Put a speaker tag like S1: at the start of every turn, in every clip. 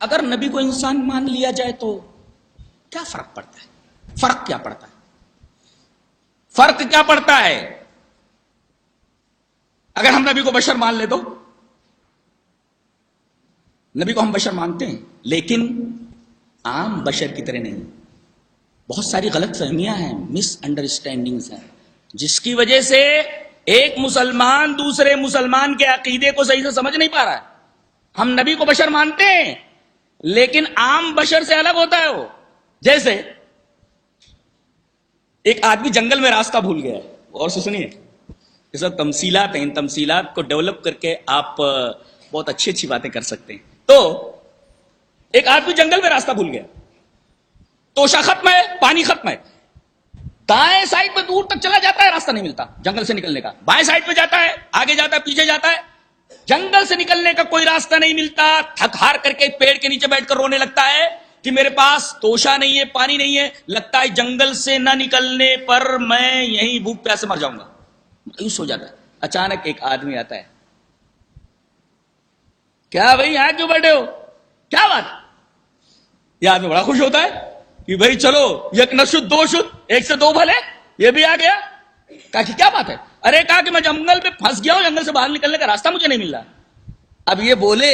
S1: اگر نبی کو انسان مان لیا جائے تو کیا فرق پڑتا ہے؟ فرق کیا پڑتا ہے؟ فرق کیا پڑتا ہے؟ اگر ہم نبی کو بشر مان لے تو نبی کو ہم بشر مانتے ہیں، لیکن عام بشر کی طرح نہیں. بہت ساری غلط فہمیاں ہیں، مس انڈرسٹینڈنگز ہیں، جس کی وجہ سے ایک مسلمان دوسرے مسلمان کے عقیدے کو صحیح سے سمجھ نہیں پا رہا ہے. ہم نبی کو بشر مانتے ہیں لیکن عام بشر سے الگ ہوتا ہے وہ. جیسے ایک آدمی جنگل میں راستہ بھول گیا ہے، اور سے سنیے، اس وقت تمثیلات ہیں، ان تمثیلات کو ڈیولپ کر کے آپ بہت اچھی اچھی باتیں کر سکتے ہیں. تو ایک آدمی جنگل میں راستہ بھول گیا، توشہ ختم ہے، پانی ختم ہے، دائیں سائڈ پہ دور تک چلا جاتا ہے، راستہ نہیں ملتا جنگل سے نکلنے کا. بائیں سائڈ پہ جاتا ہے، آگے جاتا ہے، پیچھے جاتا ہے، جنگل سے نکلنے کا کوئی راستہ نہیں ملتا. تھک ہار کر کے پیڑ کے نیچے بیٹھ کر رونے لگتا ہے کہ میرے پاس توشہ نہیں ہے، پانی نہیں ہے، لگتا ہے جنگل سے نہ نکلنے پر میں یہیں بھوک پیاس سے مر جاؤں گا. مایوس ہو جاتا ہے. اچانک ایک آدمی آتا ہے، کیا بھائی یہاں کیوں بیٹھے ہو، کیا بات؟ یہ آدمی بڑا خوش ہوتا ہے کہ بھائی چلو یک نہ شد دو شد، ایک سے دو بھلے، یہ بھی آ گیا. کہا کہ کیا بات ہے؟ ارے کہا کہ میں جنگل پہ پھنس گیا ہوں، جنگل سے باہر نکلنے کا راستہ مجھے نہیں مل رہا. اب یہ بولے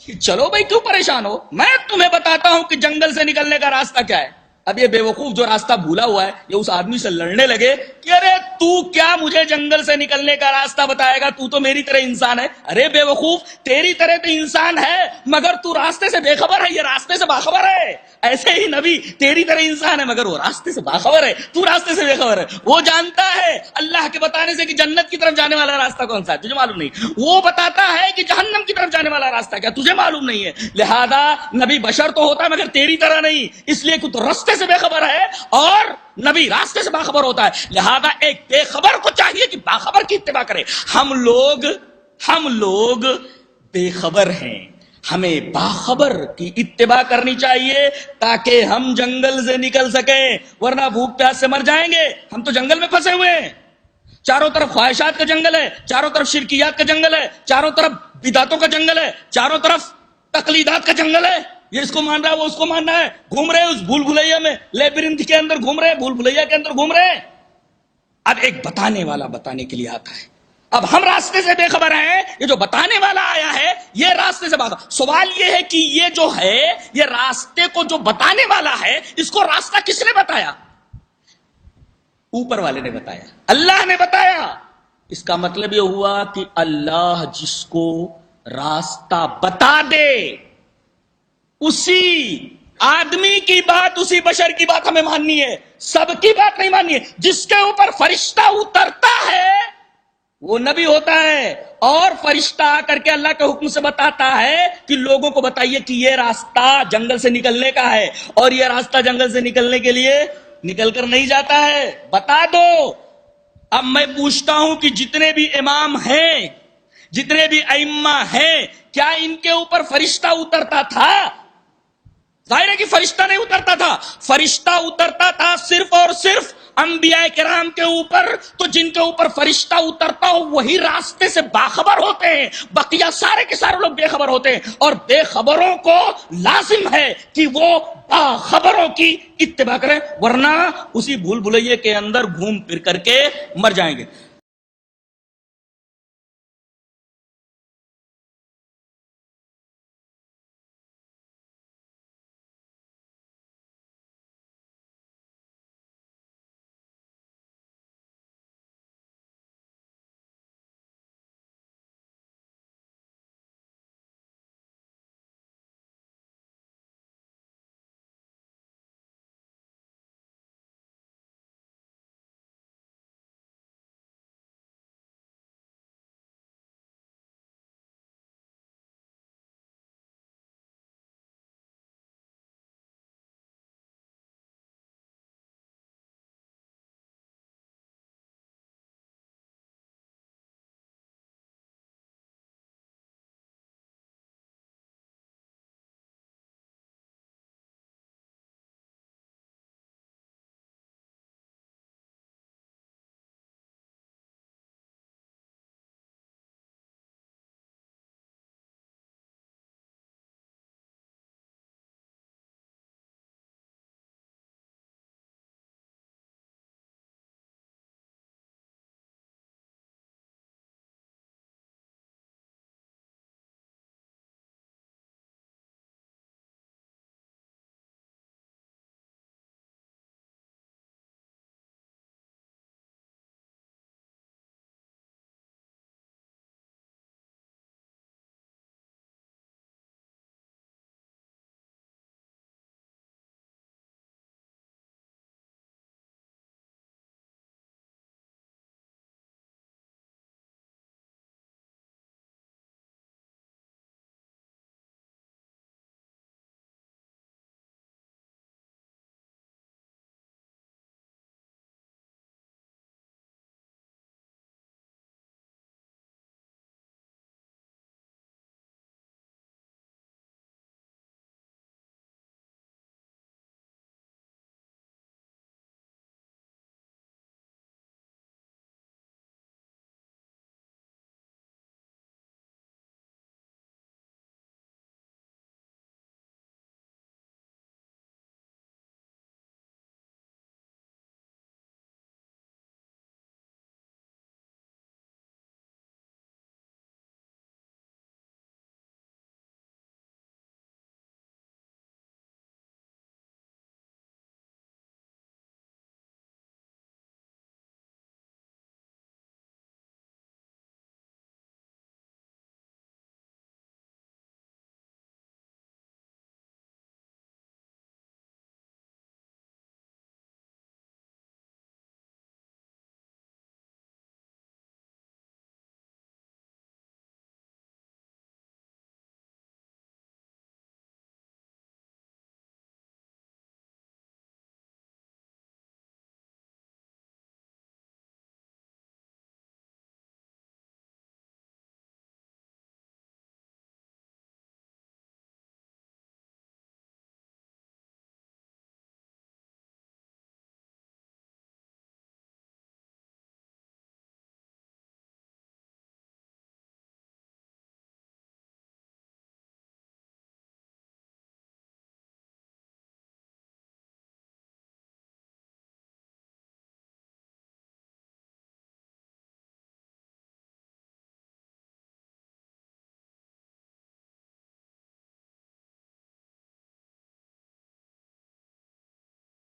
S1: کہ چلو بھائی کیوں پریشان ہو، میں تمہیں بتاتا ہوں کہ جنگل سے نکلنے کا راستہ کیا ہے. اب یہ بے وقوف جو راستہ بھولا ہوا ہے یہ اس آدمی سے لڑنے لگے کہ ارے تو کیا مجھے جنگل سے نکلنے کا راستہ بتائے گا، تو میری طرح انسان ہے. ارے بے وقوف، تیری طرح تو انسان ہے مگر تو راستے سے بے خبر ہے، یہ راستے سے باخبر ہے. ایسے ہی نبی تیری طرح انسان ہے مگر وہ راستے سے باخبر ہے، تو راستے سے بے خبر ہے. وہ جانتا ہے اللہ کے بتانے سے کہ جنت کی طرف جانے والا راستہ کون سا ہے، تجھے معلوم نہیں. وہ بتاتا ہے کہ جہنم کی طرف جانے والا راستہ کیا، تجھے معلوم نہیں ہے. لہذا نبی بشر تو ہوتا ہے مگر تیری طرح نہیں، اس لیے کہ تو راستے سے بے خبر ہے اور نبی راستے سے باخبر ہوتا ہے. لہذا ایک بے خبر کو چاہیے کہ باخبر کی اتباع کرے. ہم لوگ بے خبر ہیں، ہمیں باخبر کی اتباع کرنی چاہیے تاکہ ہم جنگل سے نکل سکیں، ورنہ بھوک پیاس سے مر جائیں گے. ہم تو جنگل میں پھنسے ہوئے ہیں، چاروں طرف خواہشات کا جنگل ہے، چاروں طرف شرکیات کا جنگل ہے، چاروں طرف بدعتوں کا جنگل ہے، چاروں طرف تقلیدات کا جنگل ہے. یہ اس کو مان رہا ہے، وہ اس کو مان رہا ہے، گھوم رہے اس بھول بھلیا میں، لیبرنتھ کے اندر گھوم رہے، بھول بھلیا کے اندر گھوم رہے. اب ایک بتانے والا بتانے کے لیے آتا ہے. اب ہم راستے سے بے خبر ہیں، یہ جو بتانے والا آیا ہے یہ راستے سے باخبر. سوال یہ ہے کہ یہ جو ہے، یہ راستے کو جو بتانے والا ہے، اس کو راستہ کس نے بتایا؟ اوپر والے نے بتایا، اللہ نے بتایا. اس کا مطلب یہ ہوا کہ اللہ جس کو راستہ بتا دے، اسی آدمی کی بات، اسی بشر کی بات ہمیں ماننی ہے، سب کی بات نہیں ماننی ہے. جس کے اوپر فرشتہ اترتا ہے وہ نبی ہوتا ہے، اور فرشتہ آ کر کے اللہ کے حکم سے بتاتا ہے کہ لوگوں کو بتائیے کہ یہ راستہ جنگل سے نکلنے کا ہے، اور یہ راستہ جنگل سے نکلنے کے لیے نکل کر نہیں جاتا ہے، بتا دو. اب میں پوچھتا ہوں کہ جتنے بھی امام ہیں، جتنے بھی ائمہ ہیں، کیا ان کے اوپر فرشتہ اترتا تھا؟ ظاہر ہے کہ فرشتہ نہیں اترتا تھا. فرشتہ اترتا تھا صرف اور صرف انبیاء کرام کے اوپر. تو جن کے اوپر فرشتہ اترتا ہو وہی راستے سے باخبر ہوتے ہیں، بقیہ سارے کے سارے لوگ بے خبر ہوتے ہیں. اور بے خبروں کو لازم ہے کہ وہ باخبروں کی اتباع کریں، ورنہ اسی بھول بھلائیے کے اندر گھوم پھر کر کے مر جائیں گے.